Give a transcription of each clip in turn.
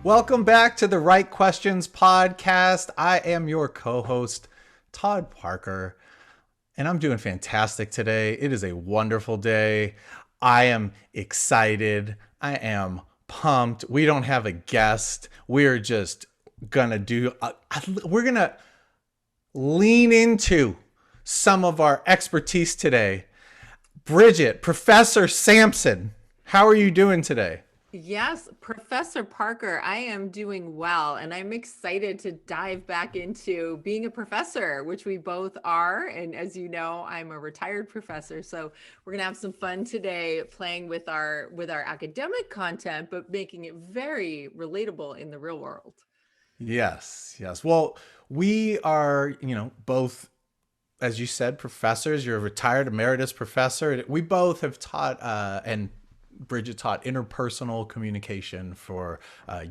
Welcome back to the Right Questions podcast. I am your co-host, Todd Parker, and I'm doing fantastic today. It is a wonderful day. I am excited. I am pumped. We don't have a guest. We're just gonna we're gonna lean into some of our expertise today. Bridget, Professor Sampson, how are you doing today? Yes, Professor Parker, I am doing well, and I'm excited to dive back into being a professor, which we both are. And as you know, I'm a retired professor, so we're gonna have some fun today playing with our academic content, but making it very relatable in the real world. Yes, yes. Well, we are, both, as you said, professors. You're a retired emeritus professor. We both have taught, and Bridget taught interpersonal communication for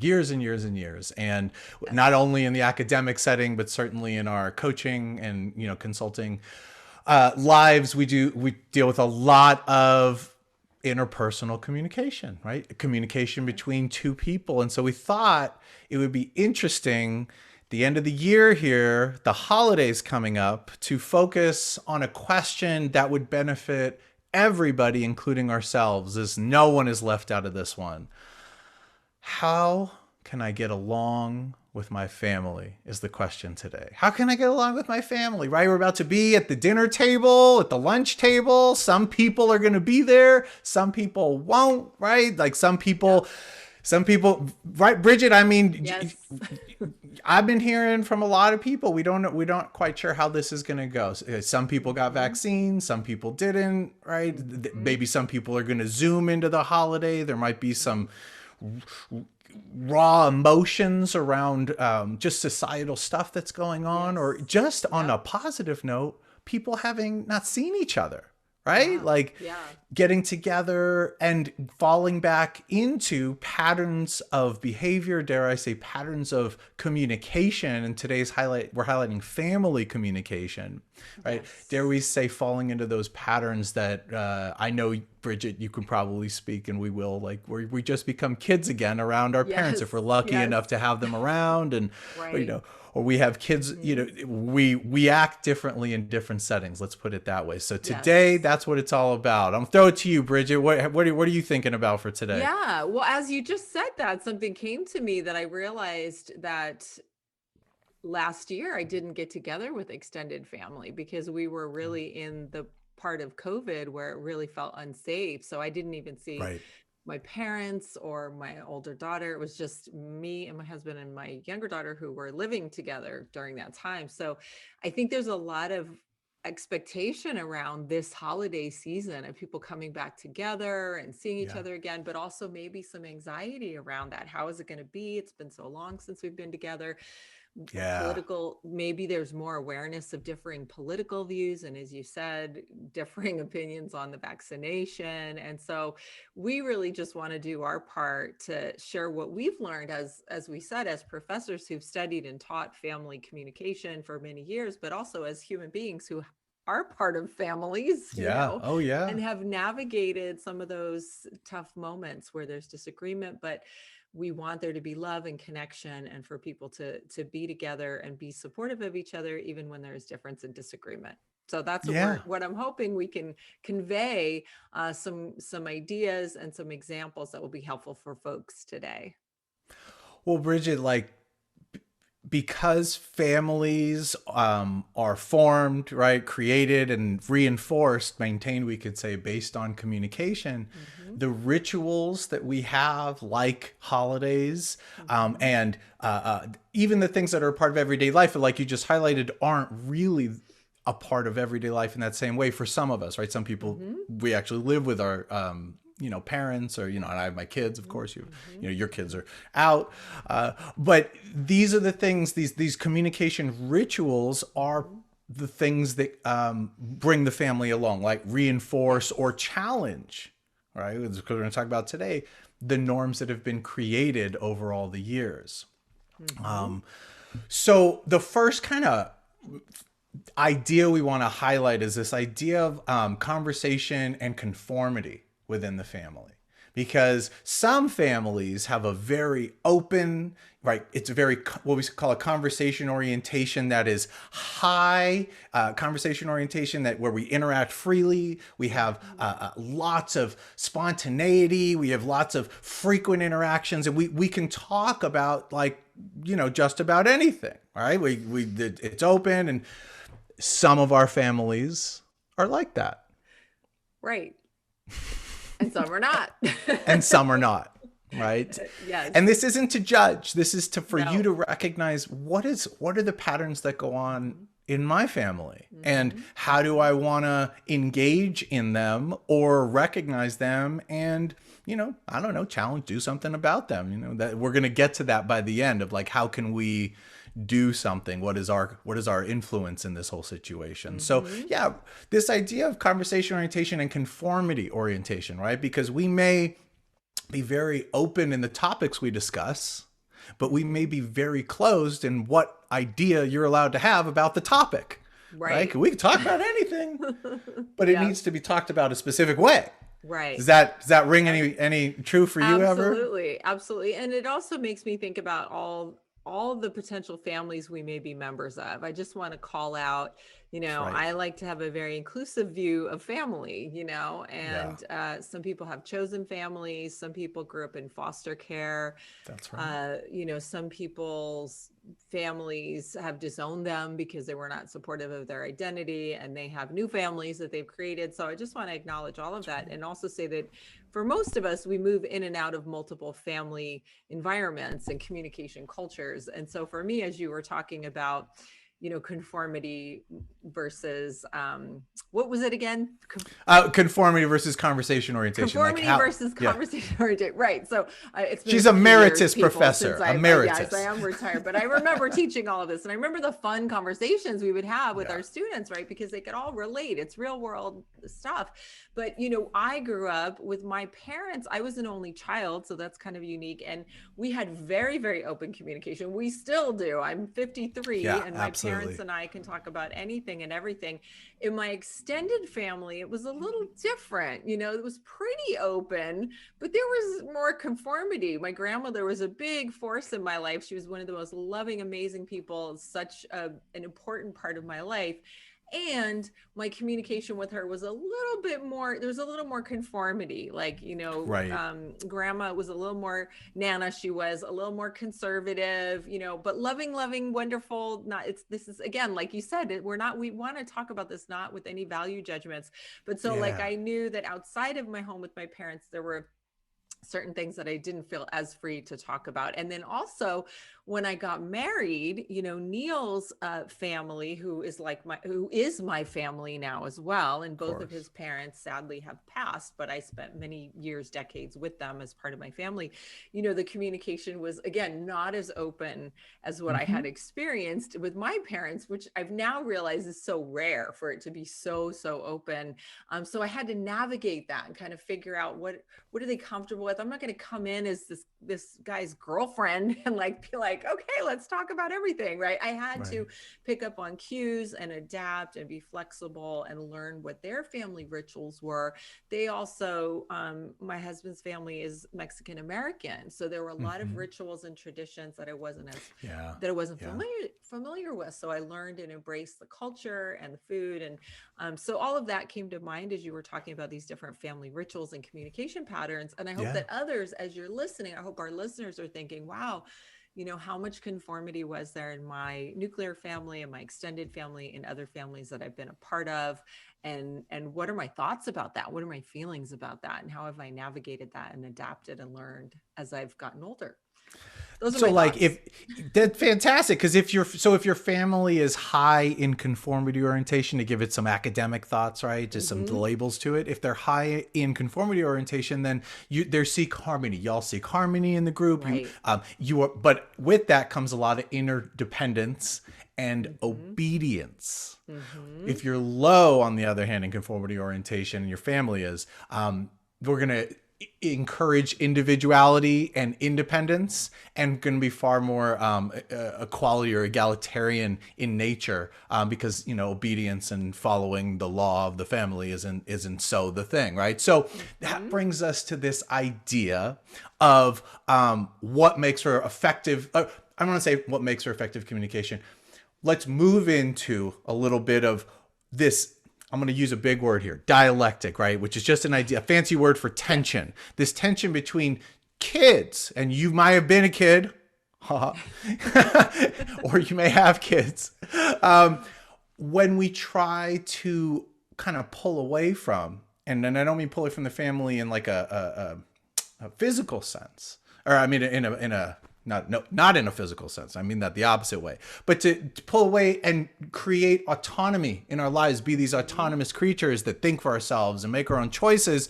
years and years and years. And not Yes. only in the academic setting, but certainly in our coaching and, consulting lives, we deal with a lot of interpersonal communication, right? Communication between two people. And so we thought it would be interesting the end of the year here, the holidays coming up, to focus on a question that would benefit everybody, including ourselves, as no one is left out of this one. How can I get along with my family is the question today. How can I get along with my family, right? We're about to be at the dinner table, at the lunch table. Some people are going to be there. Some people won't, right? Like some people, right? Bridget, I mean, Yes. I've been hearing from a lot of people. We don't quite sure how this is going to go. Some people got Mhm. vaccines, some people didn't, right? Mhm. Maybe some people are going to zoom into the holiday. There might be Mhm. some raw emotions around just societal stuff that's going on, or Yes. just on Yep. a positive note, people having not seen each other, right? Yeah. Like Yeah. getting together and falling back into patterns of behavior, dare I say, patterns of communication. And today's we're highlighting family communication, right? Dare Yes. we say falling into those patterns that I know, Bridget, you can probably speak, and we will, like, where we just become kids again around our parents if we're Yes. lucky Yes. enough to have them around. And, Right. or we have kids, Mhm. we act differently in different settings. Let's put it that way. So today, Yes. that's what it's all about. I'm throw it to you, Bridget. What are you thinking about for today? Yeah. Well, as you just said that, something came to me that I realized that last year I didn't get together with extended family because we were really in the part of COVID where it really felt unsafe. So I didn't even see Right. my parents or my older daughter. It was just me and my husband and my younger daughter who were living together during that time. So I think there's a lot of expectation around this holiday season of people coming back together and seeing each Yeah. other again, but also maybe some anxiety around that. How is it going to be? It's been so long since we've been together. Yeah. Political, maybe there's more awareness of differing political views, and as you said, differing opinions on the vaccination. And so we really just want to do our part to share what we've learned, as we said, as professors who've studied and taught family communication for many years, but also as human beings who are part of families, Yeah. Oh, yeah. and have navigated some of those tough moments where there's disagreement, but we want there to be love and connection, and for people to be together and be supportive of each other even when there's difference and disagreement. So that's Yeah. what I'm hoping we can convey, some ideas and some examples that will be helpful for folks today. Well, Bridget, like, because families are formed, right, created and reinforced, maintained, we could say, based on communication, Hmm. the rituals that we have, like holidays, Hmm. and even the things that are a part of everyday life, like you just highlighted, aren't really a part of everyday life in that same way for some of us, right? Some people, Hmm. we actually live with our parents, or, and I have my kids, of Hmm. course. Hmm. Your kids are out, but these are the things, these communication rituals are Hmm. the things that bring the family along, like reinforce or Yes. challenge, right? Because we're going to talk about today the norms that have been created over all the years. Hmm. So the first kind of idea we want to highlight is this idea of conversation and conformity within the family. because some families have a very open, right? It's a very, what we call a conversation orientation that is high, conversation orientation that where we interact freely. We have lots of spontaneity. We have lots of frequent interactions, and we can talk about, like, just about anything, right? It's open, and some of our families are like that. Right. And some are not. And some are not, right? Yes. And this isn't to judge. This is for No. you to recognize what are the patterns that go on in my family, and how do I want to engage in them or recognize them and, I don't know, do something about them. That we're going to get to that by the end of, like, how can we do something? What is our influence in this whole situation? So yeah, this idea of conversation orientation and conformity orientation, right? Because we may be very open in the topics we discuss, but we may be very closed in what idea you're allowed to have about the topic. Right? We can talk about anything, but it needs to be talked about a specific way. Right. Does that ring any true for you ever? Absolutely. And it also makes me think about all the potential families we may be members of. I just want to call out, I like to have a very inclusive view of family, and some people have chosen families. Some people grew up in foster care. That's right. Some people's families have disowned them because they were not supportive of their identity, and they have new families that they've created. So I just want to acknowledge all of that, and also say that for most of us, we move in and out of multiple family environments and communication cultures. And so for me, as you were talking about, conformity versus, what was it again? Conformity versus conversation orientation. Conformity versus conversation orientation. Right. So it's been she's emeritus professor. Emeritus. Yes, I am retired, but I remember teaching all of this, and I remember the fun conversations we would have with our students, right? Because they could all relate. It's real world stuff. But, I grew up with my parents. I was an only child, so that's kind of unique. And we had very, very open communication. We still do. I'm 53, and my parents and I can talk about anything and everything. In my extended family, it was a little different. It was pretty open, but there was more conformity. My grandmother was a big force in my life. She was one of the most loving, amazing people, such an important part of my life. And my communication with her was a little bit more, there was a little more conformity. Like, grandma was a little more Nana. She was a little more conservative, but loving, wonderful. This is, again, like you said, we want to talk about this, not with any value judgments, but so like, I knew that outside of my home with my parents, there were certain things that I didn't feel as free to talk about. And then also when I got married, Neil's family, who is my family now as well. And both of his parents sadly have passed, but I spent many years, decades with them as part of my family. The communication was, again, not as open as what I had experienced with my parents, which I've now realized is so rare for it to be so open. So I had to navigate that and kind of figure out what are they comfortable with. I'm not going to come in as this guy's girlfriend and be like, okay, let's talk about everything, right? I had to pick up on cues and adapt and be flexible and learn what their family rituals were. They also, my husband's family is Mexican American, so there were a lot of rituals and traditions that I wasn't familiar with. So I learned and embraced the culture and the food, and so all of that came to mind as you were talking about these different family rituals and communication patterns. And I hope that others, as you're listening, I hope our listeners are thinking, wow, how much conformity was there in my nuclear family and my extended family and other families that I've been a part of? And what are my thoughts about that? What are my feelings about that? And how have I navigated that and adapted and learned as I've gotten older? So like, if that's fantastic, because if your family is high in conformity orientation, to give it some academic thoughts, right, just some labels to it. If they're high in conformity orientation, then they seek harmony. Y'all seek harmony in the group. Right. But with that comes a lot of interdependence and obedience. If you're low, on the other hand, in conformity orientation, and your family is, encourage individuality and independence, and going to be far more equality or egalitarian in nature, because obedience and following the law of the family isn't so the thing, right? So that brings us to this idea of what makes for effective. I want to say what makes for effective communication. Let's move into a little bit of this. I'm going to use a big word here, dialectic, right? Which is just an idea, a fancy word for tension. This tension between kids, and you might have been a kid, or you may have kids. When we try to kind of pull away from, and then I don't mean pull away from the family in like a physical sense, or I mean in a not in a physical sense. I mean that the opposite way. But to pull away and create autonomy in our lives, be these autonomous creatures that think for ourselves and make our own choices,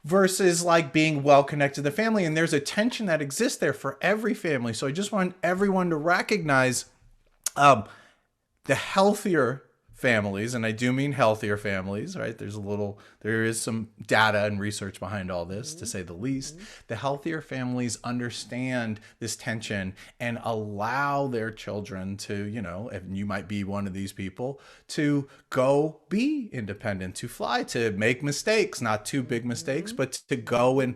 versus like being well connected to the family. And there's a tension that exists there for every family. So I just want everyone to recognize the healthier families, and I do mean healthier families, right? There is some data and research behind all this, to say the least. The healthier families understand this tension and allow their children to, if you might be one of these people, to go be independent, to fly, to make mistakes, not too big mistakes, but to go and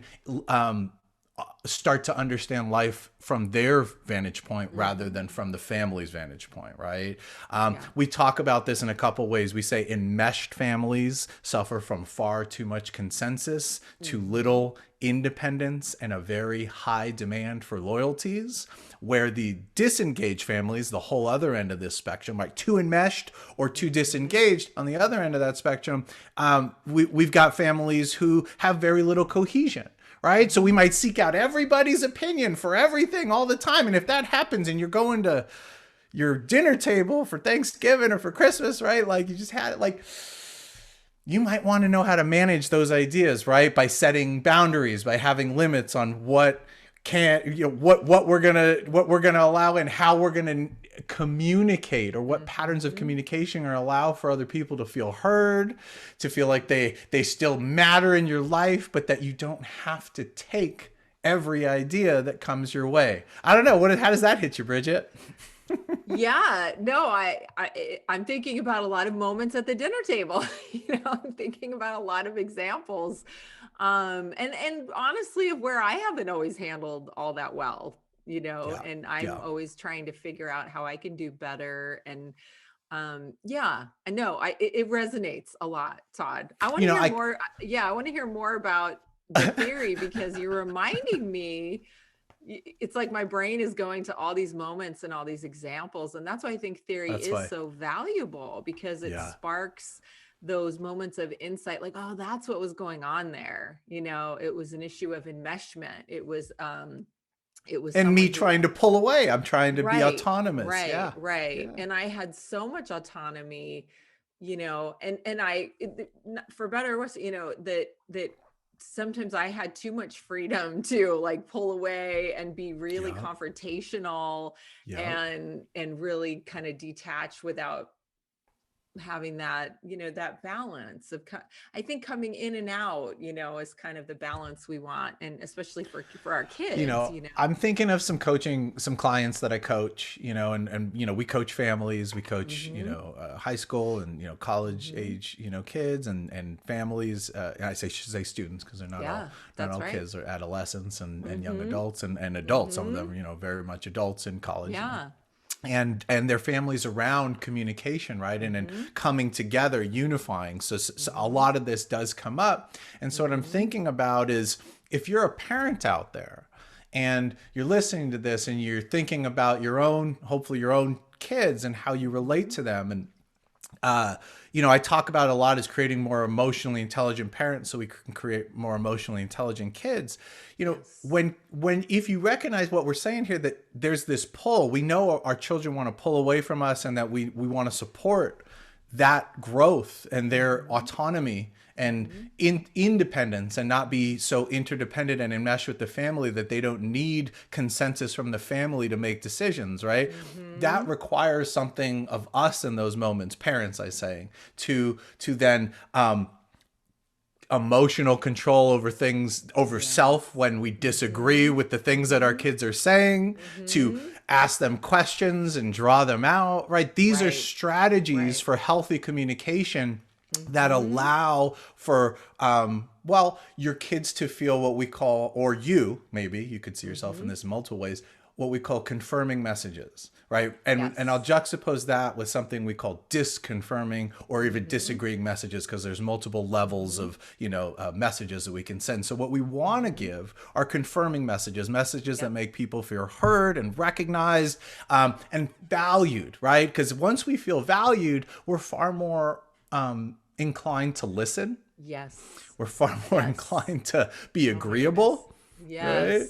start to understand life from their vantage point rather than from the family's vantage point, right? We talk about this in a couple ways. We say enmeshed families suffer from far too much consensus, too little independence, and a very high demand for loyalties, where the disengaged families, the whole other end of this spectrum, like too enmeshed or too disengaged on the other end of that spectrum, we've got families who have very little cohesion. Right? So we might seek out everybody's opinion for everything all the time. And if that happens and you're going to your dinner table for Thanksgiving or for Christmas, right? Like you just had it, like you might want to know how to manage those ideas, right? By setting boundaries, by having limits on what what we're gonna allow and how we're gonna communicate, or what patterns of communication are allow for other people to feel heard, to feel like they still matter in your life, but that you don't have to take every idea that comes your way. I don't know. How does that hit you, Bridget? Yeah, no, I'm thinking about a lot of moments at the dinner table. I'm thinking about a lot of examples, and honestly, of where I haven't always handled all that well. And I'm always trying to figure out how I can do better. And I know it resonates a lot, Todd. I want to hear more. Yeah, I want to hear more about the theory, because you're reminding me. It's like my brain is going to all these moments and all these examples. And that's why I think theory is so valuable, because it sparks those moments of insight, like, oh, that's what was going on there. It was an issue of enmeshment. It was and me trying to pull away. I'm trying to be autonomous. Right. Yeah. And I had so much autonomy, and I, for better or worse, that sometimes I had too much freedom to like pull away and be really confrontational and really kind of detach without having that, that balance of, I think coming in and out, is kind of the balance we want. And especially for our kids, I'm thinking of some clients that I coach, and we coach families, we coach, high school and, college age, kids and families. And I should say students, because they're not all kids, or adolescents and young adults and adults. Some of them, very much adults in college. Yeah. And their families around communication, right? And coming together, unifying. So a lot of this does come up. And so what I'm thinking about is, if you're a parent out there and you're listening to this and you're thinking about hopefully your own kids and how you relate to them. And, I talk about a lot is creating more emotionally intelligent parents so we can create more emotionally intelligent kids. If you recognize what we're saying here, that there's this pull, we know our children want to pull away from us, and that we want to support that growth and their autonomy and independence, and not be so interdependent and enmeshed with the family that they don't need consensus from the family to make decisions, right? That requires something of us in those moments, parents, I say, to then emotional control over things, over self when we disagree with the things that our kids are saying, to ask them questions and draw them out, right? These are strategies for healthy communication that allow for, well, your kids to feel what we call, or maybe you could see yourself in this in multiple ways, what we call confirming messages, right? And I'll juxtapose that with something we call disconfirming or even disagreeing messages, because there's multiple levels of, messages that we can send. So what we want to give are confirming messages, messages that make people feel heard and recognized, and valued, right? Because once we feel valued, we're far more inclined to listen. Yes. We're far more inclined to be agreeable. Yes.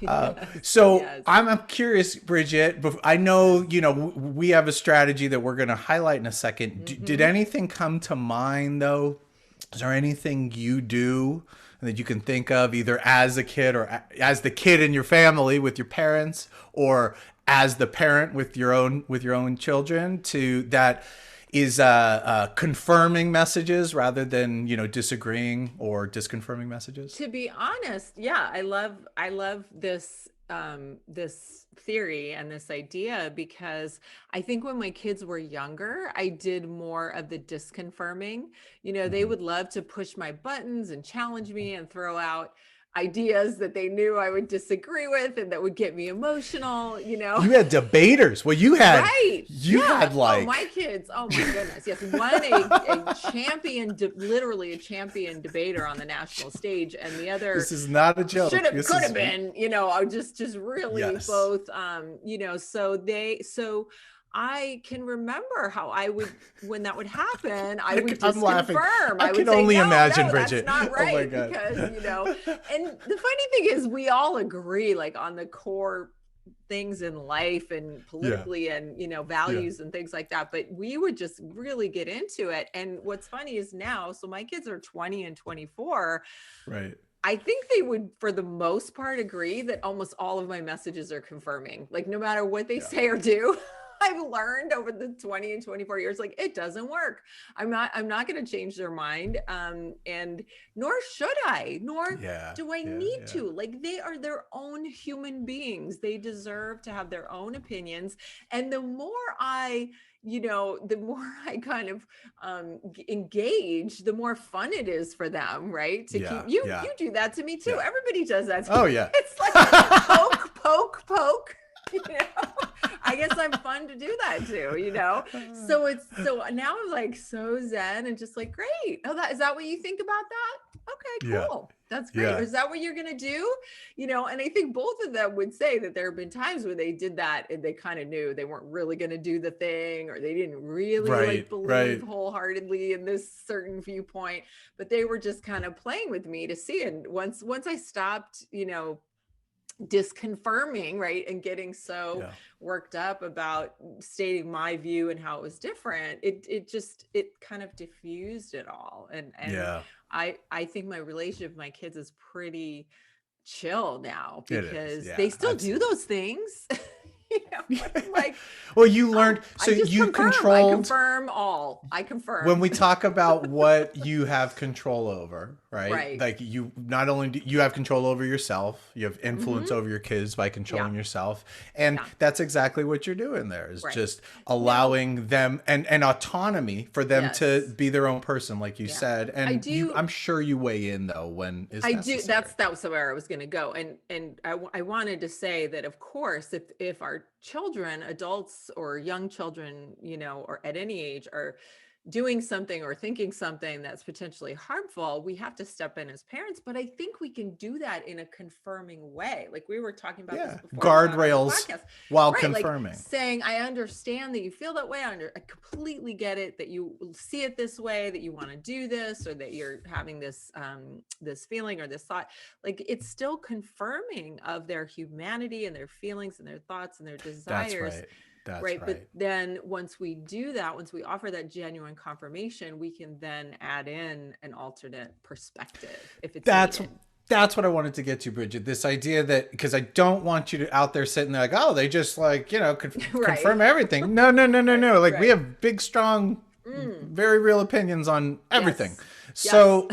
Right? So I'm curious, Bridget, but I know, we have a strategy that we're going to highlight in a second. Did anything come to mind, though? Is there anything you do that you can think of, either as a kid or as the kid in your family with your parents, or as the parent with your own children, to that is confirming messages rather than, disagreeing or disconfirming messages? To be honest, I love this this theory and this idea, because I think when my kids were younger, I did more of the disconfirming. They would love to push my buttons and challenge me and throw out ideas that they knew I would disagree with and that would get me emotional. You had debaters. Well, you had had like, my kids, oh my goodness, yes, one a champion, literally a champion debater on the national stage, and the other, this is not a joke, could have been, just really both, so I can remember how I would, when that would happen, I would just confirm. I would only imagine, Bridget. That's not right. Oh my God. Because, and the funny thing is, we all agree, like, on the core things in life and politically and, values and things like that. But we would just really get into it. And what's funny is now, so my kids are 20 and 24. Right. I think they would, for the most part, agree that almost all of my messages are confirming, like, no matter what they say or do. I've learned over the 20 and 24 years, like, it doesn't work. I'm not going to change their mind. And nor should I, nor do I need to. Like, they are their own human beings. They deserve to have their own opinions. And the more I kind of engage, the more fun it is for them, right? To keep you do that to me too. Everybody does that to me. It's like poke. I guess I'm fun to do that too, So now I'm like so zen and just like, great. Oh, is that what you think about that? Okay, cool. That's great. Or is that what you're going to do? And I think both of them would say that there have been times when they did that and they kind of knew they weren't really going to do the thing, or they didn't really believe wholeheartedly in this certain viewpoint, but they were just kind of playing with me to see. And once I stopped, disconfirming, right, and getting so worked up about stating my view and how it was different, it kind of diffused it all. And I think my relationship with my kids is pretty chill now, because they still do those things. Like, well, you learned, so you controlled. I confirm all. I confirm. When we talk about what you have control over, right? Like, you not only do you have control over yourself, you have influence over your kids by controlling yourself. And that's exactly what you're doing there, is just allowing them and autonomy for them to be their own person, like you said. And I'm sure you weigh in, though, when is necessary. That was where I was going to go. And I wanted to say that, of course, if our children, adults or young children, or at any age, are doing something or thinking something that's potentially harmful, we have to step in as parents. But I think we can do that in a confirming way. Like we were talking about this before. Guardrails while confirming. Like saying, I understand that you feel that way. I completely get it, that you see it this way, that you want to do this, or that you're having this, this feeling or this thought. Like, it's still confirming of their humanity and their feelings and their thoughts and their desires. That's right. But then once we do that, once we offer that genuine confirmation, we can then add in an alternate perspective if it's needed. That's what I wanted to get to, Bridget. This idea that, because I don't want you to out there sitting there like, oh, they just like, confirm everything. No. Like we have big, strong, very real opinions on everything. Yes. So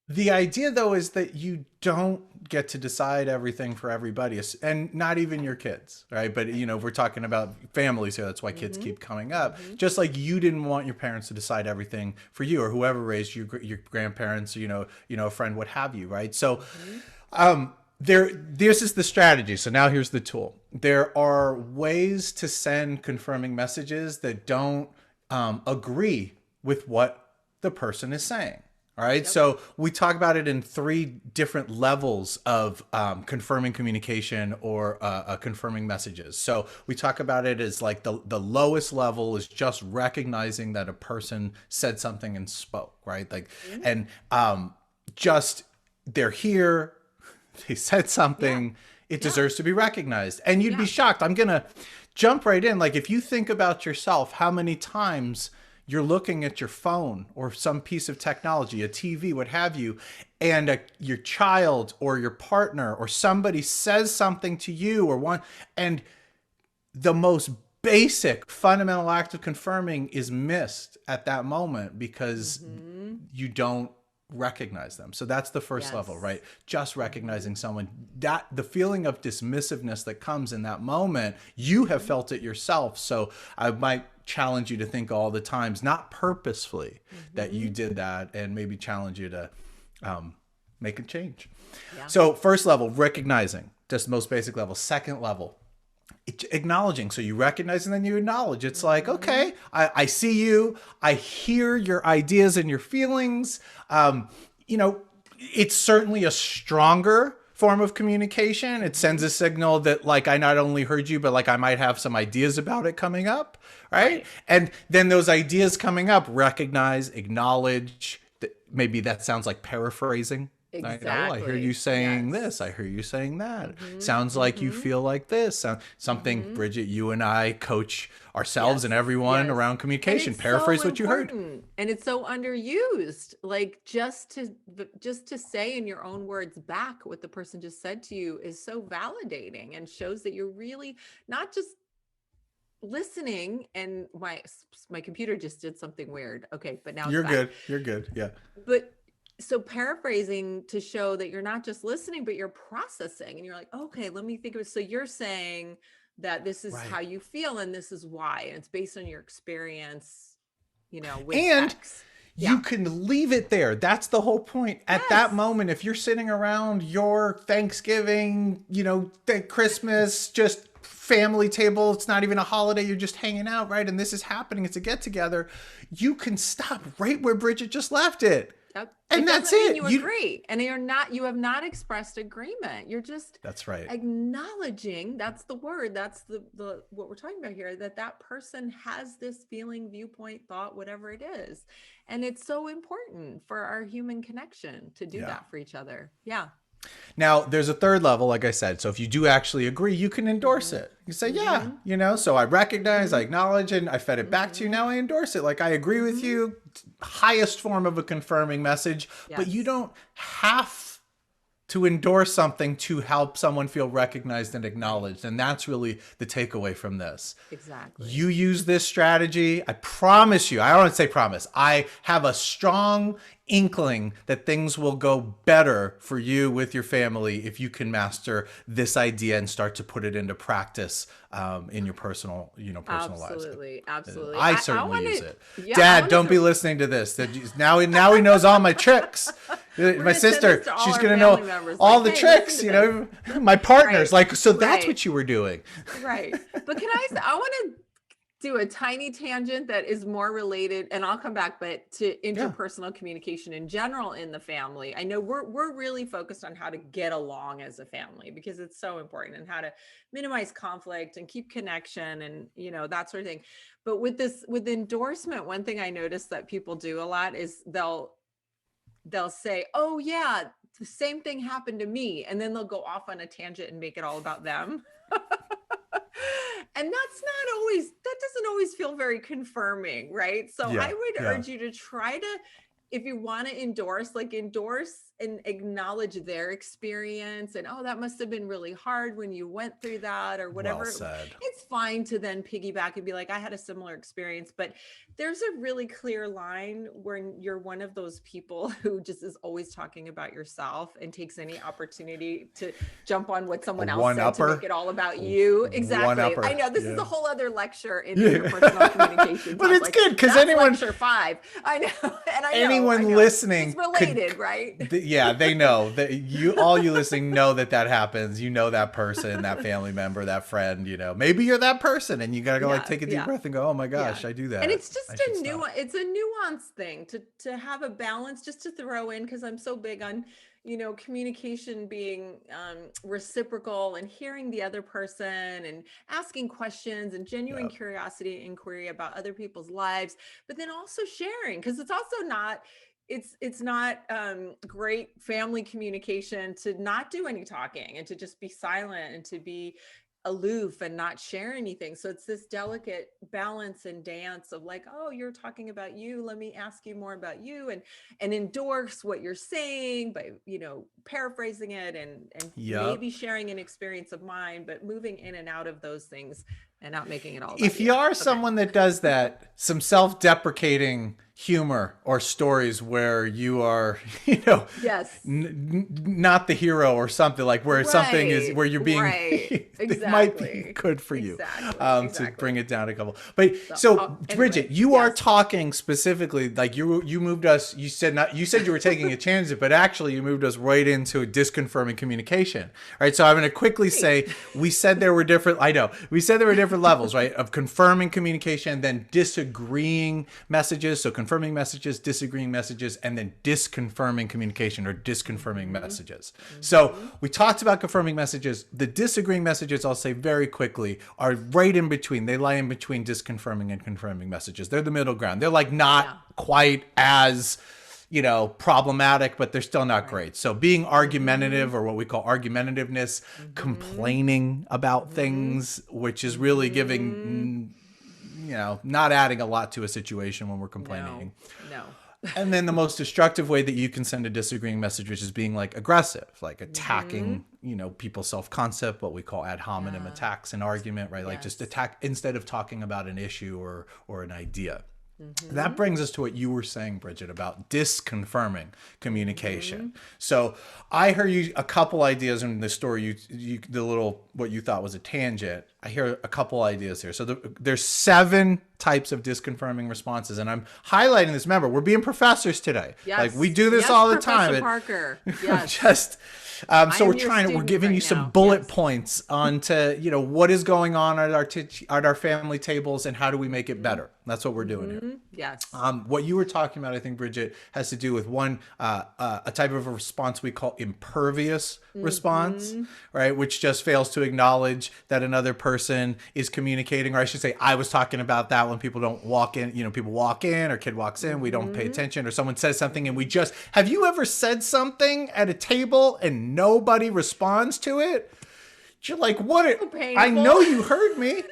The idea, though, is that you don't get to decide everything for everybody, and not even your kids, right? But, Right. we're talking about families here. That's why kids Mm-hmm. keep coming up. Mm-hmm. Just like you didn't want your parents to decide everything for you, or whoever raised you, your grandparents, a friend, what have you, right? So, Mm-hmm. this is the strategy. So now here's the tool. There are ways to send confirming messages that don't agree with what the person is saying. All right. Yep. So we talk about it in three different levels of confirming communication or confirming messages. So we talk about it as like the lowest level is just recognizing that a person said something and spoke, right? Like, Mm-hmm. and just they're here, they said Yeah. something, it Yeah. deserves to be recognized. And you'd be Yeah. shocked. I'm going to jump right in. Like, if you think about yourself, how many times you're looking at your phone or some piece of technology, a TV, what have you, and your child or your partner or somebody says something to you and the most basic fundamental act of confirming is missed at that moment because Mm-hmm. you don't recognize them. So that's the first level, Yes. right? Just Mm-hmm. recognizing someone, that the feeling of dismissiveness that comes in that moment, you have Mm-hmm. felt it yourself. So I might challenge you to think all the times, not purposefully, that you Mm-hmm. did that, and maybe challenge you to make a change. Yeah. So first level, recognizing, just the most basic level. Second level, acknowledging. So you recognize and then you acknowledge. It's like, Mm-hmm. okay, I see you. I hear your ideas and your feelings. You know, it's certainly a stronger form of communication. It sends Mm-hmm. a signal that, like, I not only heard you, but like I might have some ideas about it coming up, right? Right. And then those ideas coming up, recognize, acknowledge. Maybe that sounds like paraphrasing. Right? Oh, I hear you Exactly. saying this. I Yes. hear you saying that. Mm-hmm. Sounds like you Mm-hmm. feel like this. Something, Mm-hmm. Bridget, you and I coach ourselves and Yes, everyone yes. around And communication. it's so Paraphrase what you heard. important and it's so underused. Like just to say in your own words back what the person just said to you is so validating and shows that you're really not just listening. And my computer just did something weird. Okay, but now it's You're back. good. You're good. Yeah. But so paraphrasing to show that you're not just listening, but you're processing and you're like, okay, let me think of it. So you're saying that this is how Right. you feel and this is why. And it's based on your experience, with And X. Yeah. you can leave it there. That's the whole point. At that Yes. moment, if you're sitting around your Thanksgiving, Christmas, just family table, it's not even a holiday, you're just hanging out, right? And this is happening, it's a get together. You can stop right where Bridget just left it. Yep. It And that's doesn't mean it. you agree. And you have not expressed agreement. You're just That's right. acknowledging, that's the word, that's the what we're talking about here, that person has this feeling, viewpoint, thought, whatever it is. And it's so important for our human connection to do Yeah. that for each other. Yeah. Now, there's a third level, like I said. So if you do actually agree, you can endorse Mm-hmm. it. You say, yeah, Mm-hmm. so I recognize, I Mm-hmm. acknowledge, and I fed it back to you. Mm-hmm. Now I endorse it. Like, I agree with Mm-hmm. you. Highest form of a confirming message, but you Yes. don't have to endorse something to help someone feel recognized and Right. acknowledged. And that's really the takeaway from this. Exactly. You use this strategy, I promise you, I don't want to say promise, I have a strong inkling that things will go better for you with your family if you can master this idea and start to put it into practice in your personal lives. Absolutely. Absolutely. I I certainly want use to, it. yeah, I Dad, want don't be to, listening to this. Now he knows all my tricks. we're My going to send this sister, to all she's our gonna family know members all like, the hey, listen tricks. to this. My partners, Right. like, so that's Right. what you were doing. Right. But I want to do a tiny tangent that is more related, and I'll come back, but to Yeah. interpersonal communication in general in the family. I know we're really focused on how to get along as a family because it's so important, and how to minimize conflict and keep connection and that sort of thing. But with endorsement, one thing I noticed that people do a lot is they'll say, "Oh yeah, the same thing happened to me," and then they'll go off on a tangent and make it all about them. And that doesn't always feel very confirming, right? So I Yeah. would Yeah. urge you to try to if you want to endorse, like endorse and acknowledge their experience, and, oh, that must have been really hard when you went through that or whatever. Well said. It's fine to then piggyback and be like, I had a similar experience, but there's a really clear line when you're one of those people who just is always talking about yourself and takes any opportunity to jump on what someone else said to make it all about you. Exactly. I know this is a whole other lecture in interpersonal communication. But it's good because anyone lecture 5. I know. And anyone listening, it's related, right? Yeah, they know that all you listening know that happens. You know that person, that family member, that friend. You know, maybe you're that person, and you gotta go like take a deep breath and go, oh my gosh, I do that. And it's just it's a nuance thing to have a balance, just to throw in, because I'm so big on, communication being reciprocal and hearing the other person and asking questions and genuine curiosity and inquiry about other people's lives, but then also sharing, because it's also not great family communication to not do any talking and to just be silent and to be aloof and not share anything. So it's this delicate balance and dance of like, oh, you're talking about you, let me ask you more about you, and endorse what you're saying by, paraphrasing it and maybe sharing an experience of mine, but moving in and out of those things and not making it all about if you are someone that does that, some self-deprecating humor or stories where you are, not the hero or something, like where something is where you're being, it might be good for you to bring it down a couple. But so Bridget, you are talking specifically, like you moved us, you said you were taking a tangent, but actually you moved us right into disconfirming communication. Right. So I'm going to quickly say, we said there were different levels, right, of confirming communication, then disagreeing messages. So confirming messages, disagreeing messages, and then disconfirming communication or disconfirming messages. So we talked about confirming messages. The disagreeing messages, I'll say very quickly, are right in between. They lie in between disconfirming and confirming messages. They're the middle ground. They're like not quite as problematic, but they're still not great. So being argumentative, or what we call argumentativeness, complaining about things, which is really giving, not adding a lot to a situation when we're complaining. No. And then the most destructive way that you can send a disagreeing message, which is being like aggressive, like attacking, people's self-concept, what we call ad hominem attacks in argument, right? Like just attack instead of talking about an issue or an idea. That brings us to what you were saying, Bridget, about disconfirming communication. So I heard you a couple ideas in the story, what you thought was a tangent. I hear a couple ideas here. So there's 7 types of disconfirming responses, and I'm highlighting this. Remember, we're being professors today. Yes. Like we do this all the time. Professor Parker. Yes. So we're giving you some bullet points onto, what is going on at our family tables and how do we make it better. That's what we're doing here. Yes. What you were talking about, I think, Bridget, has to do with one, a type of a response we call impervious response, right? Which just fails to acknowledge that another person is communicating, or I should say, I was talking about that when people don't walk in, people walk in or kid walks in, we don't pay attention, or someone says something and have you ever said something at a table and nobody responds to it? You're like, what? I know you heard me.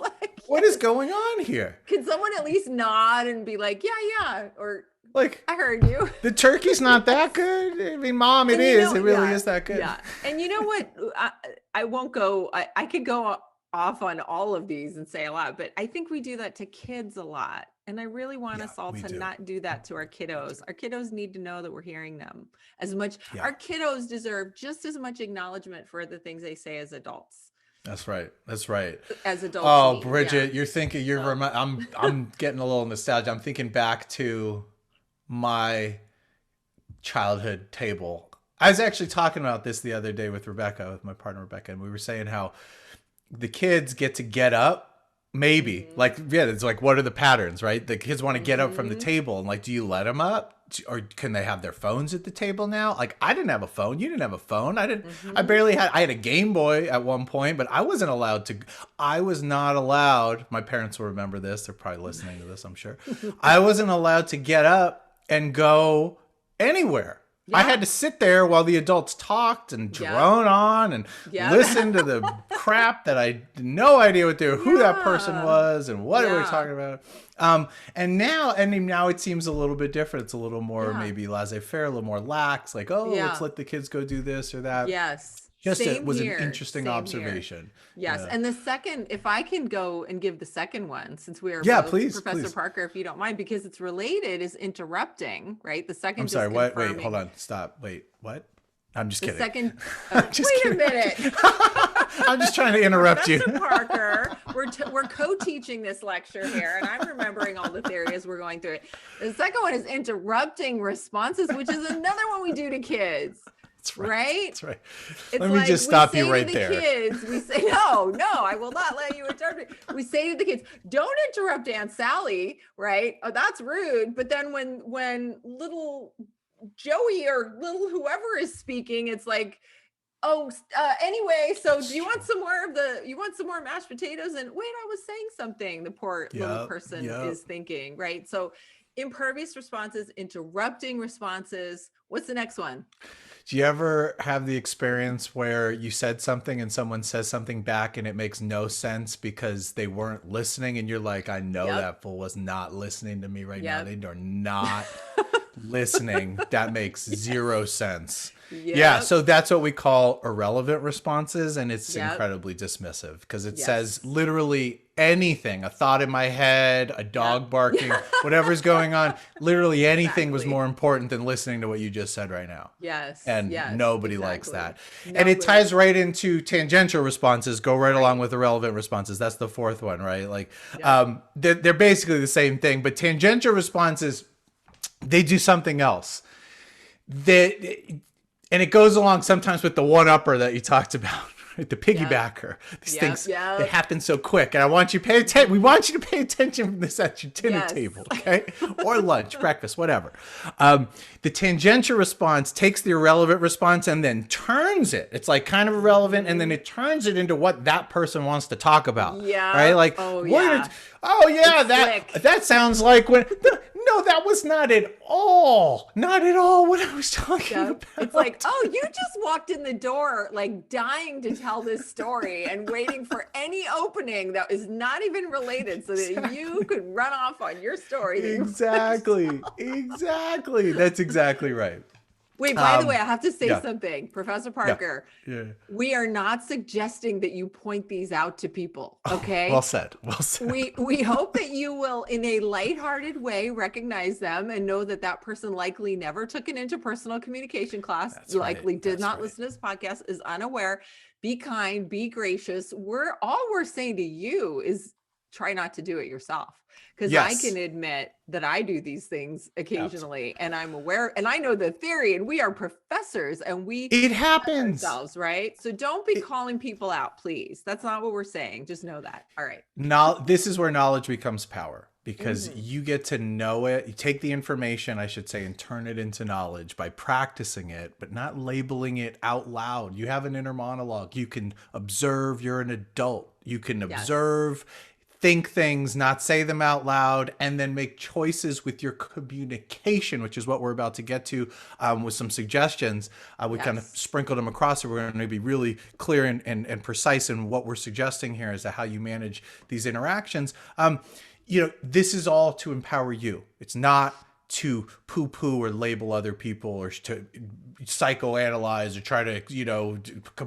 Like, what is going on here? Can someone at least nod and be like, yeah, or like, I heard you. The turkey's not that good. I mean, Mom, it is. It really is that good. Yeah. And you know what? I won't go. I could go off on all of these and say a lot, but I think we do that to kids a lot. And I really want us all to not do that to our kiddos. Our kiddos need to know that we're hearing them as much. Our kiddos deserve just as much acknowledgement for the things they say as adults. That's right. As adults. Oh, Bridget, you're thinking I'm getting a little nostalgia. I'm thinking back to my childhood table. I was actually talking about this the other day with my partner Rebecca, and we were saying how the kids get to get up. Maybe it's like, what are the patterns, right? The kids want to get up from the table, and like, do you let them up? Or can they have their phones at the table now? Like, I didn't have a phone. You didn't have a phone. I had a Game Boy at one point, but I was not allowed. My parents will remember this. They're probably listening to this, I'm sure. I wasn't allowed to get up and go anywhere. I had to sit there while the adults talked and drone on and listen to the crap that I had no idea who that person was and what we were talking about. And now it seems a little bit different. It's a little more maybe laissez-faire, a little more lax, like, let's let the kids go do this or that. Yes. It was an interesting observation. Yes. And the second, if I can go and give the second one, since we are please, Professor Parker, if you don't mind, because it's related, is interrupting, right? The second. I'm sorry. What? Wait, hold on. Stop. Wait, what? I'm just kidding. The second. Wait a minute. I'm just trying to interrupt you. Professor Parker, we're co-teaching this lecture here, and I'm remembering all the theory as we're going through it. The second one is interrupting responses, which is another one we do to kids. That's right. Right? That's right. It's Let me just stop you right there. Kids, we say, no, I will not let you interrupt. We say to the kids, don't interrupt Aunt Sally, right? Oh, that's rude. But then when little Joey or little whoever is speaking, it's like, anyway, so do you want some more mashed potatoes? And wait, I was saying something. The poor little person is thinking, right? So impervious responses, interrupting responses. What's the next one? Do you ever have the experience where you said something and someone says something back and it makes no sense because they weren't listening, and you're like, I know that fool was not listening to me right now. They are not listening. That makes zero sense. Yeah, so that's what we call irrelevant responses, and it's incredibly dismissive because it says literally anything, a thought in my head, a dog barking, whatever's going on, literally anything was more important than listening to what you just said right now. Yes. And nobody likes that. And it ties right into tangential responses, go right along with irrelevant responses. That's the fourth one, right? Like they're basically the same thing, but tangential responses, they do something else. And it goes along sometimes with the one-upper that you talked about, right? The piggybacker. These things, they happen so quick. And I want you to pay attention. We want you to pay attention from this at your dinner table, okay? Or lunch, breakfast, whatever. The tangential response takes the irrelevant response and then turns it. It's like kind of irrelevant, and then it turns it into what that person wants to talk about. Yeah. Right? Like, that sounds like when... No, that was not at all what I was talking about. It's like, you just walked in the door, like dying to tell this story and waiting for any opening that is not even related so that you could run off on your story. Exactly. That's exactly right. Wait, by the way, I have to say something, Professor Parker. We are not suggesting that you point these out to people, okay? Well said. We hope that you will, in a lighthearted way, recognize them and know that person likely never took an interpersonal communication class, likely did not listen to this podcast, is unaware. Be kind, be gracious. All we're saying to you is try not to do it yourself. Because I can admit that I do these things occasionally, and I'm aware, and I know the theory, and we are professors, and it happens ourselves, right? So don't be calling people out, please. That's not what we're saying. Just know that. All right. Now, this is where knowledge becomes power, because you get to know it. You take the information, I should say, and turn it into knowledge by practicing it, but not labeling it out loud. You have an inner monologue. You can observe. You're an adult. You can observe, think things, not say them out loud, and then make choices with your communication, which is what we're about to get to with some suggestions. We kind of sprinkled them across, so we're going to be really clear and precise in what we're suggesting here as to how you manage these interactions. This is all to empower you. It's not to poo-poo or label other people or to psychoanalyze or try to,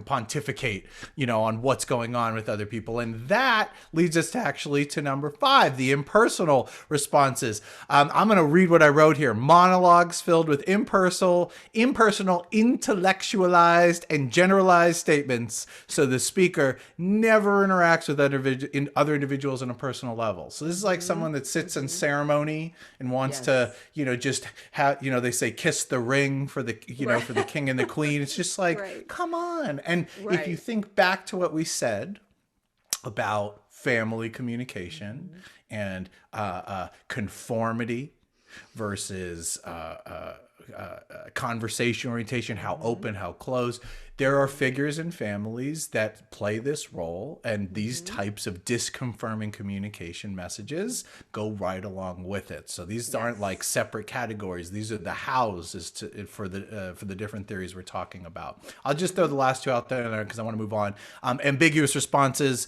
pontificate, on what's going on with other people. And that leads us to number 5, the impersonal responses. I'm going to read what I wrote here. Monologues filled with impersonal, intellectualized, and generalized statements. So the speaker never interacts with other individuals on a personal level. So this is like someone that sits in ceremony and wants to, just have, they say kiss the ring for the, for the king and the queen. It's just like, come on. And if you think back to what we said about family communication and conformity versus conversation orientation, how open, how closed. There are figures in families that play this role, and these types of disconfirming communication messages go right along with it. So these aren't like separate categories. These are the houses for the different theories we're talking about. I'll just throw the last two out there because I want to move on. Ambiguous responses,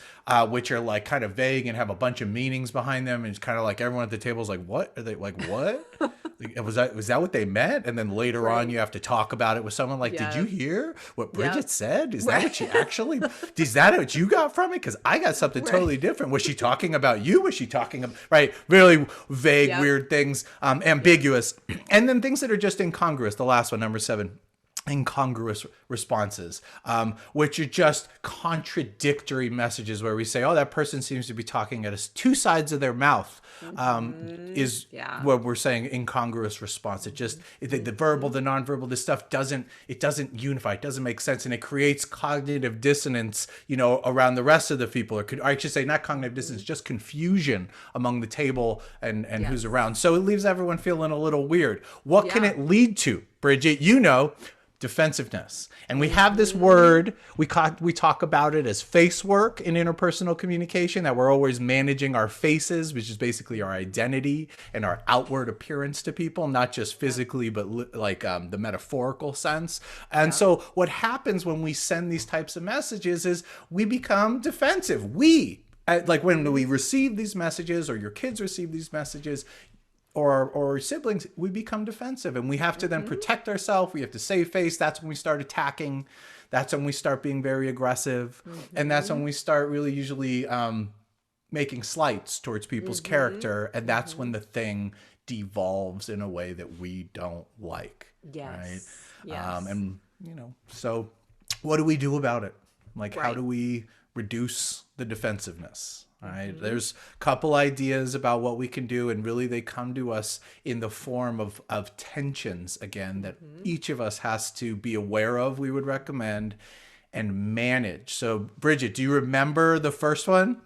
which are like kind of vague and have a bunch of meanings behind them, and it's kind of like everyone at the table is like, "What are they like? What?" Was that what they meant? And then later on, you have to talk about it with someone like, "Did you hear what Bridget said? Is that what she actually? Is that what you got from it? Because I got something totally different. Was she talking about you? Was she talking about really vague, weird things, ambiguous, and then things that are just incongruous. The last one, number 7. Incongruous responses, which are just contradictory messages where we say, oh, that person seems to be talking at us two sides of their mouth, is what we're saying incongruous response. It just, the verbal, the nonverbal, this stuff doesn't unify. It doesn't make sense. And it creates cognitive dissonance, around the rest of the people, or I should say not cognitive dissonance, just confusion among the table and who's around. So it leaves everyone feeling a little weird. What can it lead to, Bridget? Defensiveness. And we have this word, we talk about it as face work in interpersonal communication, that we're always managing our faces, which is basically our identity and our outward appearance to people, not just physically, but like the metaphorical sense. And so what happens when we send these types of messages is we become defensive. Like when we receive these messages, or your kids receive these messages, or siblings, we become defensive, and we have to then protect ourselves. We have to save face. That's when we start attacking. That's when we start being very aggressive. And that's when we start really usually making slights towards people's character. And that's when the thing devolves in a way that we don't like. Right? And, so what do we do about it? Like, how do we reduce the defensiveness? All right. There's a couple ideas about what we can do, and really they come to us in the form of tensions, again, that each of us has to be aware of, we would recommend, and manage. So, Bridget, do you remember the first one?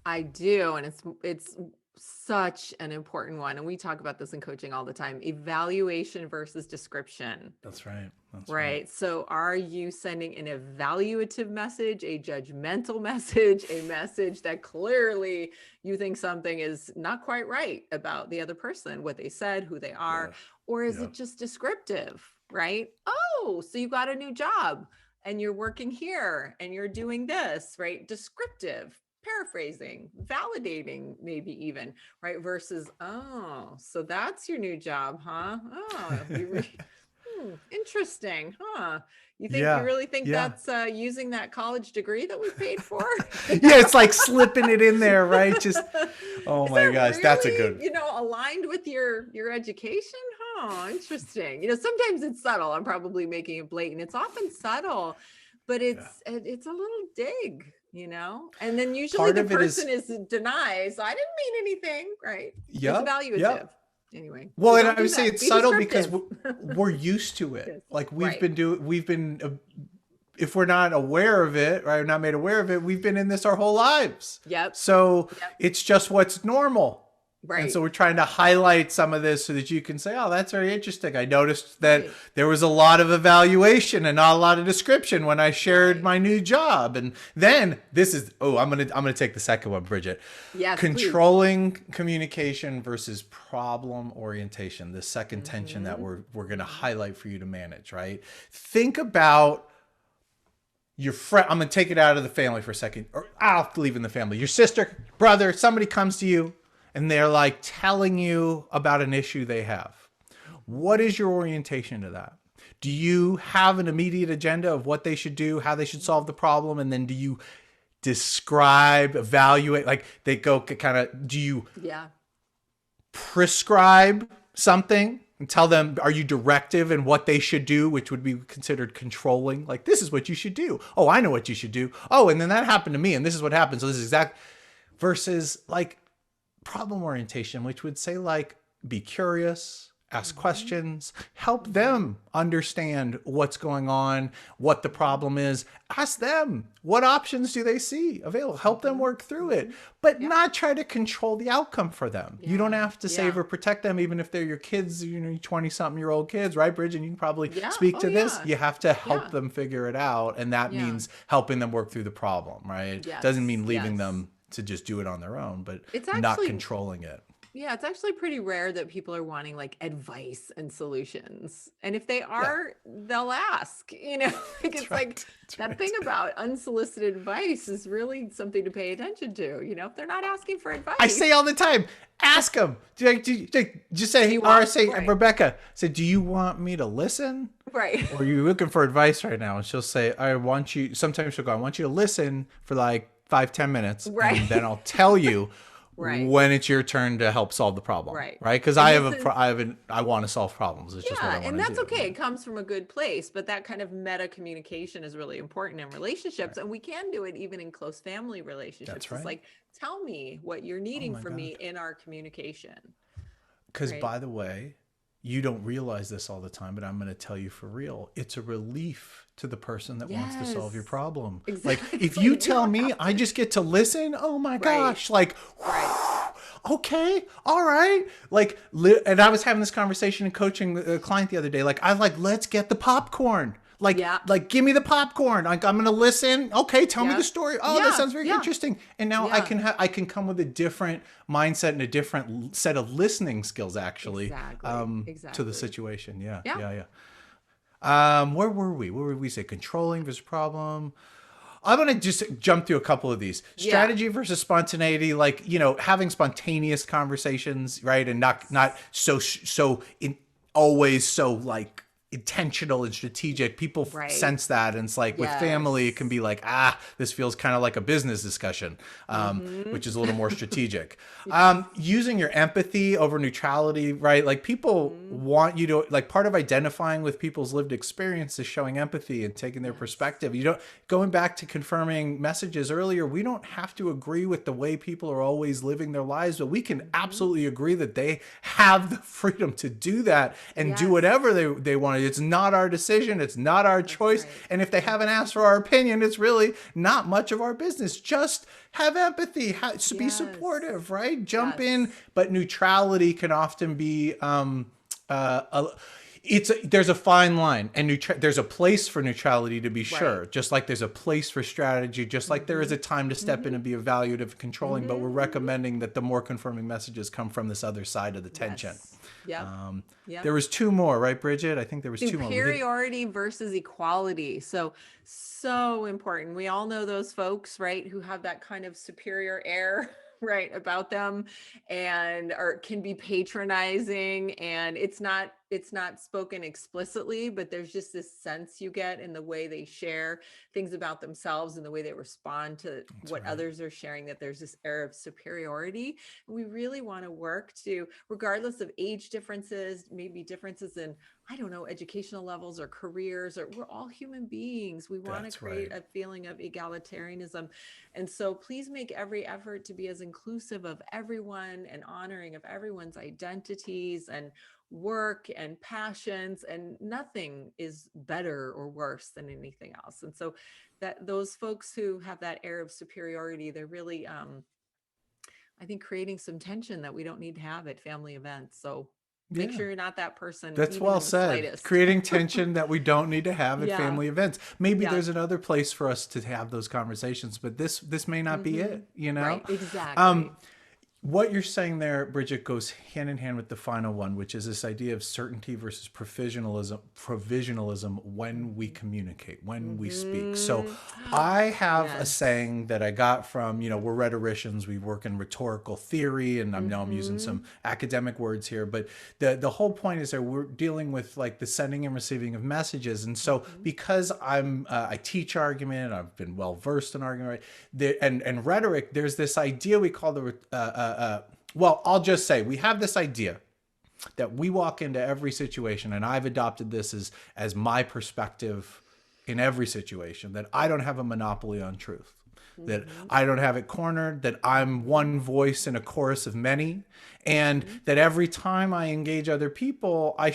I do, and it's such an important one, and we talk about this in coaching all the time: evaluation versus description. That's right. Right. So are you sending an evaluative message, a judgmental message, a message that clearly you think something is not quite right about the other person, what they said, who they are, or is it just descriptive, right? Oh, so you got a new job and you're working here and you're doing this, right? Descriptive, paraphrasing, validating, maybe even, right? Versus, oh, so that's your new job, huh? Oh, interesting, huh? You really think that's using that college degree that we paid for? It's like slipping it in there, right? Just, oh my gosh, really, that's a good, aligned with your education, huh? Interesting. Sometimes it's subtle. I'm probably making it blatant. It's often subtle, but it's a little dig, and then usually the person denies, I didn't mean anything, right? It's evaluative. Anyway. Well, and I would say it's subtle because we're used to it. Like if we're not aware of it, right, not made aware of it, we've been in this our whole lives. So it's just what's normal. Right. And so we're trying to highlight some of this so that you can say, oh, that's very interesting. I noticed that there was a lot of evaluation and not a lot of description when I shared my new job. And then I'm going to take the second one, Bridget. Yes, controlling communication versus problem orientation. The second tension that we're going to highlight for you to manage, right? Think about your friend. I'm going to take it out of the family for a second, or I'll leave in the family. Your sister, brother, somebody comes to you, and they're like telling you about an issue they have. What is your orientation to that? Do you have an immediate agenda of what they should do, how they should solve the problem? And then do you describe, evaluate, like they go kind of, do you prescribe something and tell them, are you directive in what they should do, which would be considered controlling? Like, this is what you should do. Oh, I know what you should do. Oh, and then that happened to me, and this is what happened. So this is exact versus like problem orientation, which would say like, be curious, ask questions, help them understand what's going on, what the problem is. Ask them, what options do they see available? Help them work through it, but not try to control the outcome for them. You don't have to save or protect them, even if they're your kids, 20-something-year-old kids, right, Bridget? You can probably speak to this. You have to help them figure it out. And that means helping them work through the problem, right? Doesn't mean leaving them to just do it on their own, but it's actually not controlling it. Yeah, it's actually pretty rare that people are wanting like advice and solutions. And if they are, they'll ask, it's like that thing about unsolicited advice is really something to pay attention to. If they're not asking for advice. I say all the time, ask them. Just say, Rebecca, say, do you want me to listen? Right. Or are you looking for advice right now? And she'll say, sometimes she'll go, I want you to listen for like 5-10 minutes. Right. And then I'll tell you. Right. When it's your turn to help solve the problem, right? Because I want to solve problems. It's just what I want to do. And that's okay. It comes from a good place, but that kind of meta communication is really important in relationships, and we can do it even in close family relationships. That's right. It's like, tell me what you're needing from me in our communication. Because by the way, you don't realize this all the time, but I'm going to tell you for real. It's a relief to the person that wants to solve your problem. Exactly. Like if you tell me I just get to listen, oh my gosh, like, okay, all right. Like, and I was having this conversation and coaching a client the other day. Like, I was like, let's get the popcorn. Like, give me the popcorn. Like, I'm going to listen. Okay, tell me the story. Oh, that sounds very interesting. And now I can come with a different mindset and a different set of listening skills, actually, to the situation. Yeah. Where were we? What were we say? Controlling versus problem. I'm going to just jump through a couple of these. Strategy versus spontaneity, like, having spontaneous conversations, right? And not always so like intentional and strategic. People sense that. And it's like with family, it can be like, this feels kind of like a business discussion, which is a little more strategic. Using your empathy over neutrality, right? Like people want you to, like part of identifying with people's lived experience is showing empathy and taking their perspective. Going back to confirming messages earlier, we don't have to agree with the way people are always living their lives, but we can absolutely agree that they have the freedom to do that and do whatever they want. It's not our decision. It's not our choice. And if they haven't asked for our opinion, it's really not much of our business. Just have empathy, be supportive, right? Jump in. But neutrality can often be, there's a fine line, and there's a place for neutrality, to be sure. Just like there's a place for strategy, just like there is a time to step in and be evaluative, controlling. But we're recommending that the more confirming messages come from this other side of the tension. There was two more, right, Bridget? I think there was two more. Superiority versus equality. So important. We all know those folks, right, who have that kind of superior air, right, about them, and can be patronizing, and it's not spoken explicitly, but there's just this sense you get in the way they share things about themselves and the way they respond to what others are sharing, that there's this air of superiority. And we really want to work to, regardless of age differences, maybe differences in, I don't know, educational levels or careers, or we're all human beings. We want to create a feeling of egalitarianism. And so please make every effort to be as inclusive of everyone and honoring of everyone's identities and work and passions, and nothing is better or worse than anything else. And so that those folks who have that air of superiority, they're really, I think, creating some tension that we don't need to have at family events. So make sure you're not that person. That's well said. Slightest. Creating tension that we don't need to have at family events. Maybe there's another place for us to have those conversations, but this may not be it, Right, exactly. What you're saying there, Bridget, goes hand in hand with the final one, which is this idea of certainty versus provisionalism when we communicate, when we speak. So I have a saying that I got from, we're rhetoricians, we work in rhetorical theory, and I'm using some academic words here, but the whole point is that we're dealing with like the sending and receiving of messages. And so because I teach argument, I've been well versed in argument, and rhetoric, there's this idea we call I'll just say we have this idea that we walk into every situation, and I've adopted this as my perspective in every situation, that I don't have a monopoly on truth. that Mm-hmm. I don't have it cornered, that I'm one voice in a chorus of many, and Mm-hmm. that every time I engage other people, I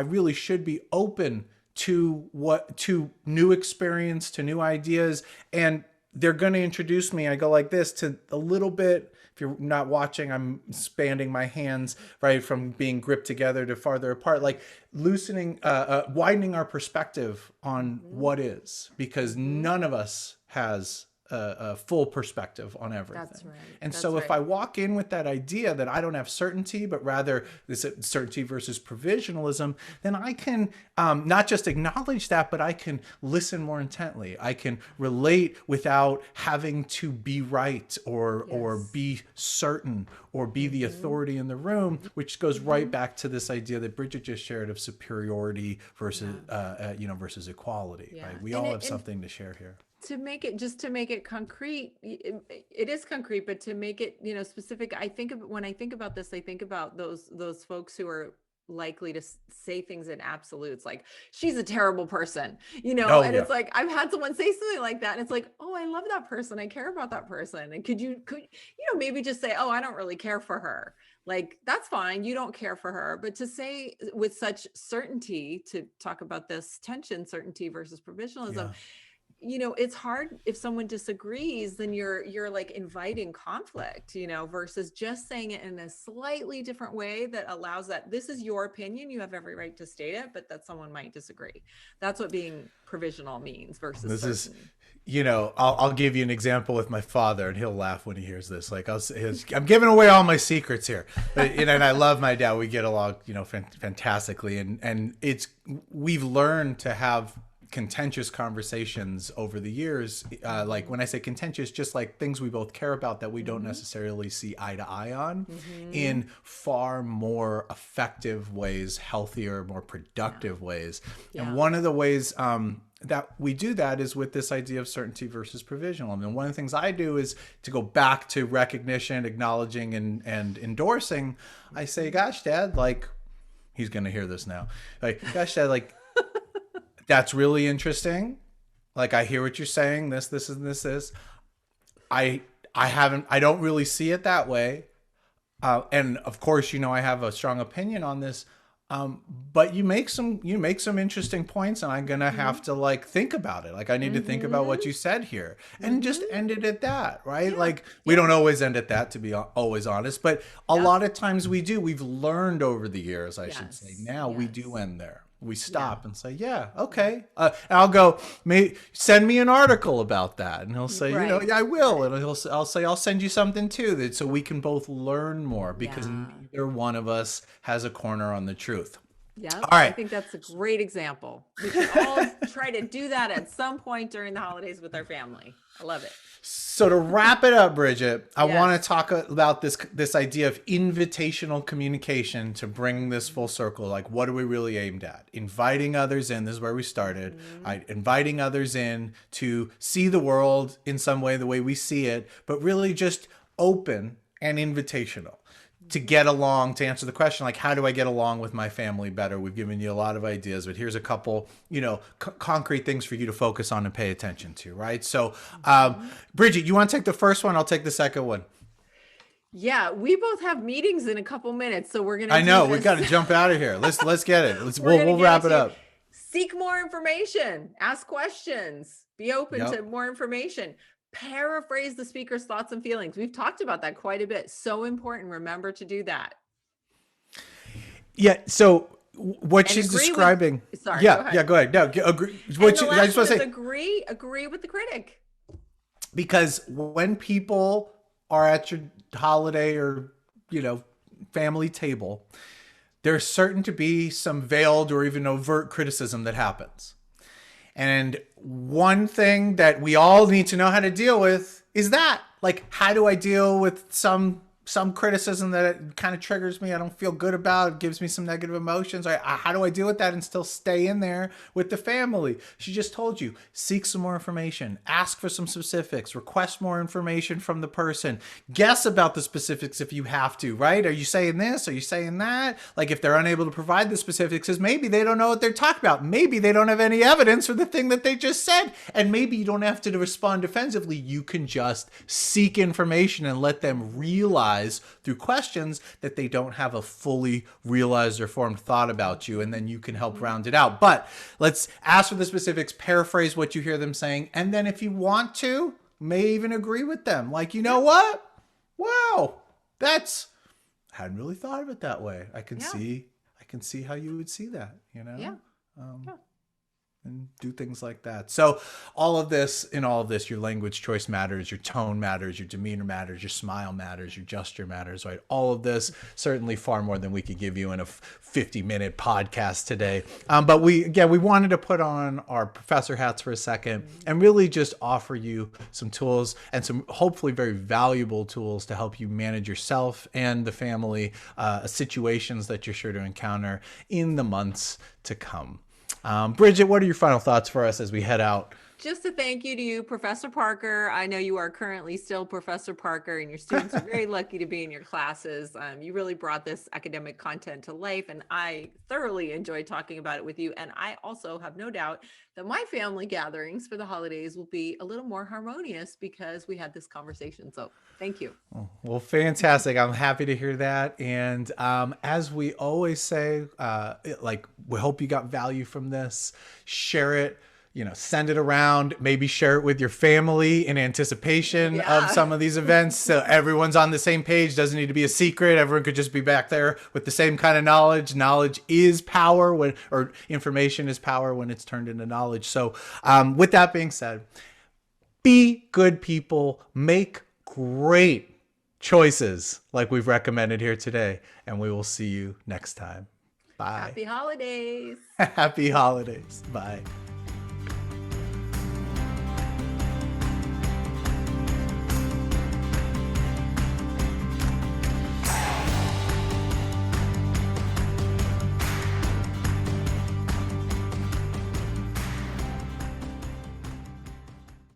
really should be open to new experience, to new ideas, and they're going to introduce me. I go like this to a little bit. If you're not watching, I'm expanding my hands, right, from being gripped together to farther apart, like loosening, widening our perspective on Mm-hmm. what is, because Mm-hmm. none of us has a full perspective on That's everything. right. And That's so if I right. walk in with that idea that I don't have certainty, but rather this certainty versus provisionalism, then I can not just acknowledge that, but I can listen more intently. I can relate without having to be right or Yes. be certain or be the Mm-hmm. authority in the room, which goes right Mm-hmm. back to this idea that Bridget just shared of superiority versus Yeah. versus equality. Yeah. Right? We And all it have and something to share here. to make it concrete, it is concrete, but to make it, specific, when I think about this, I think about those folks who are likely to say things in absolutes, like she's a terrible person, Oh and yeah. it's like I've had someone say something like that, and it's like, oh, I love that person, I care about that person, and could maybe just say, oh, I don't really care for her. Like, that's fine, you don't care for her, but to say with such certainty, to talk about this tension, certainty versus provisionalism, Yeah. it's hard if someone disagrees, then you're like inviting conflict, versus just saying it in a slightly different way that allows that this is your opinion, you have every right to state it, but that someone might disagree. That's what being provisional means versus This is, certain. I'll give you an example with my father, and he'll laugh when he hears this. Like I'm giving away all my secrets here, but and I love my dad. We get along, fantastically, and we've learned to have contentious conversations over the years. Like when I say contentious, just like things we both care about that we don't Mm-hmm. necessarily see eye to eye on, Mm-hmm. in far more effective ways, healthier, more productive ways. And Yeah. one of the ways that we do that is with this idea of certainty versus provisional. And one of the things I do is to go back to recognition, acknowledging, and endorsing. I say, gosh, Dad, like, he's going to hear this now. Like, gosh, Dad, like, that's really interesting. Like, I hear what you're saying. This, and this. I don't really see it that way. And of course, I have a strong opinion on this. But you make some interesting points, and I'm gonna Mm-hmm. have to like think about it. Like I need to think about Mm-hmm. what you said here, and just Mm-hmm. end it at that, right? Yeah. Like we don't always end at that, to be always honest, but a Yep. lot of times we do. We've learned over the years, I should say. Yes. Now we Yes. do end there. We Yeah. stop and say, "Yeah, okay." And I'll go, send me an article about that," and he'll say, Right. "Yeah, I will," and I'll say, "I'll send you something too," that so we can both learn more, because Yeah. neither one of us has a corner on the truth. Yep. All I right. think that's a great example. We should all try to do that at some point during the holidays with our family. I love it. So to wrap it up, Bridget, I want Yes. to talk about this idea of invitational communication to bring this full circle. Like, what are we really aimed at? Inviting others in. This is where we started. Mm-hmm. Inviting others in to see the world in some way, the way we see it, but really just open and invitational to get along, to answer the question, like, how do I get along with my family better? We've given you a lot of ideas, but here's a couple, concrete things for you to focus on and pay attention to, right? So, Bridget, you want to take the first one? I'll take the second one. Yeah, we both have meetings in a couple minutes, so we're gonna. I know do we've got to this. jump out of here. Let's get it. We're gonna We'll get wrap it into up. Seek more information. Ask questions. Be open Yep. to more information. Paraphrase the speaker's thoughts and feelings. We've talked about that quite a bit. So important. Remember to do that. Yeah. So what And she's agree with- describing. Sorry, Yeah. go ahead. Yeah. Go ahead. No. Agree. And What the I last just one want to is say. agree with the critic. Because when people are at your holiday or family table, there's certain to be some veiled or even overt criticism that happens. And one thing that we all need to know how to deal with is that, like, how do I deal with some some criticism that it kind of triggers me, I don't feel good about, it gives me some negative emotions. How do I deal with that and still stay in there with the family? She just told you, seek some more information, ask for some specifics, request more information from the person, guess about the specifics if you have to, right? Are you saying this? Are you saying that? Like if they're unable to provide the specifics, is maybe they don't know what they're talking about. Maybe they don't have any evidence for the thing that they just said. And maybe you don't have to respond defensively. You can just seek information and let them realize through questions that they don't have a fully realized or formed thought about you, and then you can help round it out. But let's ask for the specifics, paraphrase what you hear them saying, and then if you want to, may even agree with them. Like, you know what? Wow, I hadn't really thought of it that way. I can see how you would see that, you know? Yeah. And do things like that. So in all of this, your language choice matters, your tone matters, your demeanor matters, your smile matters, your gesture matters, right? All of this, certainly far more than we could give you in a 50-minute podcast today. But we wanted to put on our professor hats for a second and really just offer you some tools and some hopefully very valuable tools to help you manage yourself and the family situations that you're sure to encounter in the months to come. Bridget, what are your final thoughts for us as we head out? Just a thank you to you, Professor Parker. I know you are currently still Professor Parker, and your students are very lucky to be in your classes. You really brought this academic content to life, and I thoroughly enjoyed talking about it with you. And I also have no doubt that my family gatherings for the holidays will be a little more harmonious because we had this conversation. So thank you. Well, fantastic. I'm happy to hear that. And as we always say, we hope you got value from this. Share it. Send it around, maybe share it with your family in anticipation of some of these events. So everyone's on the same page. Doesn't need to be a secret. Everyone could just be back there with the same kind of knowledge. Knowledge is power or information is power when it's turned into knowledge. So with that being said, be good people, make great choices like we've recommended here today. And we will see you next time. Bye. Happy holidays. Happy holidays. Bye.